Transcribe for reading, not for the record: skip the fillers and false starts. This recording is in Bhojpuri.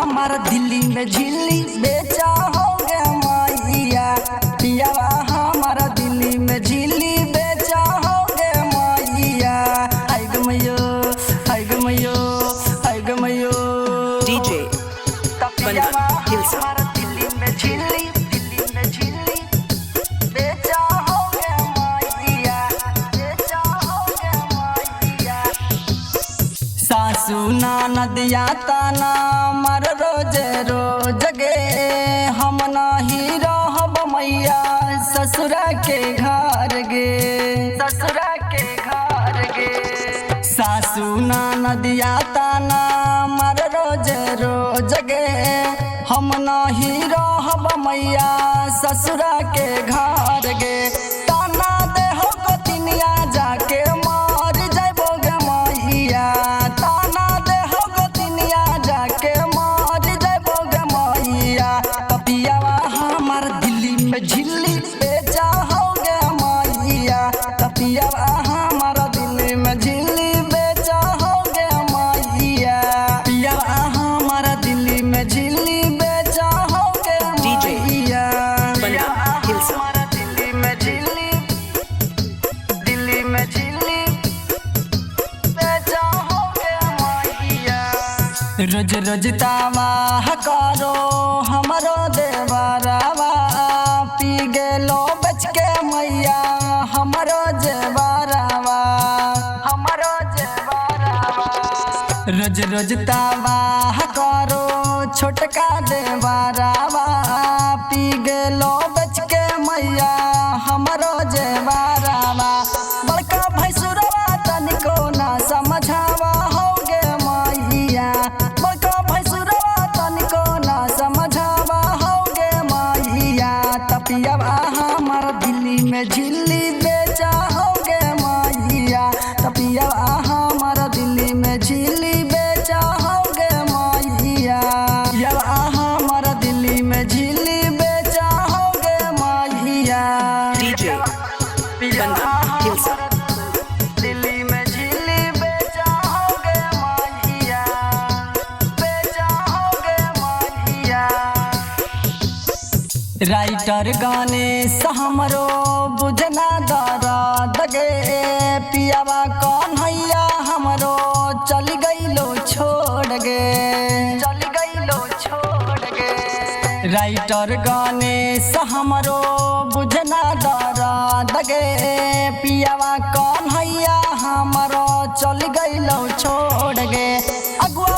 हमारा दिल्ली में झिल्ली बेचा हो गया मैया। पियावा हमारा दिल्ली में झिल्ली बेचा हो गया मैया। आई गो मैयो, आई गो मैयो, आई गो मैयो। DJ पियावा Hilsa हमारा दिल्ली में झिल्ली, दिल्ली में झिल्ली बेचा हो गया मैया, बेचा हो गया मैया। सासू नदिया ताना मर रोज रोज गे, हम नहीं रहब मैया ससुरा के घर गे, ससुरा के घर गे। सासू नदिया ताना मर रोज रोज गे, हम नहीं रहब मैया ससुरा के घर गे। ताना देहो गोतिनिया जाके मार जाबो गे मैया, ताना देहो गोतिनिया जाके मार जाबो गे मैया। पियावा हमार दिल्ली में झिल्ली बेचा हो गे मैया। पियावा हमारा दिल्ली में झिल्ली बेचा हो गे मैया। पियावा हमारा दिल्ली में झिल्ली बेचा हो गे मैया। Hilsa हमारा दिल्ली में झिल्ली, दिल्ली में झिल्ली बेचा हो गया मैया। रोज रोज तावा करो हमरो देवरावा, पी गेलो बच के मैया हमरो जेवरावा, हमरो जेवरावा। रोज रोज तावा करो छोटका देवरावा, पी गेलो बच के मैया हमरो जेवरावा। बड़का भैंसुरवा तनिको ना समझावा हो गे मैया, बड़का भैंसुरवा तनिको ना समझावा हो गे मैया। पियावा हमारा दिल्ली में झिल्ली बेचा हो गे मैया। पियावा हमारा दिल्ली में झिल्ली बेचा हो गे मैया। पियावा हमारा दिल्ली में झिल्ली बेचा हो गे मैया। DJ पियावा Hilsa दिल्ली में झिल्ली बेचा हो गे मैया, बेचा हो गे मैया। राइटर गाने हमरो बुझना दर्द गे, पियावा कन्हैया हमरो चली गईलो छोड़ गे, चली गईलो छोड़ गे। राइटर गाने हमरो बुझना दर्द गे, पियावा कन्हैया हमरो चली गईलो छोड़ गे। अगुआ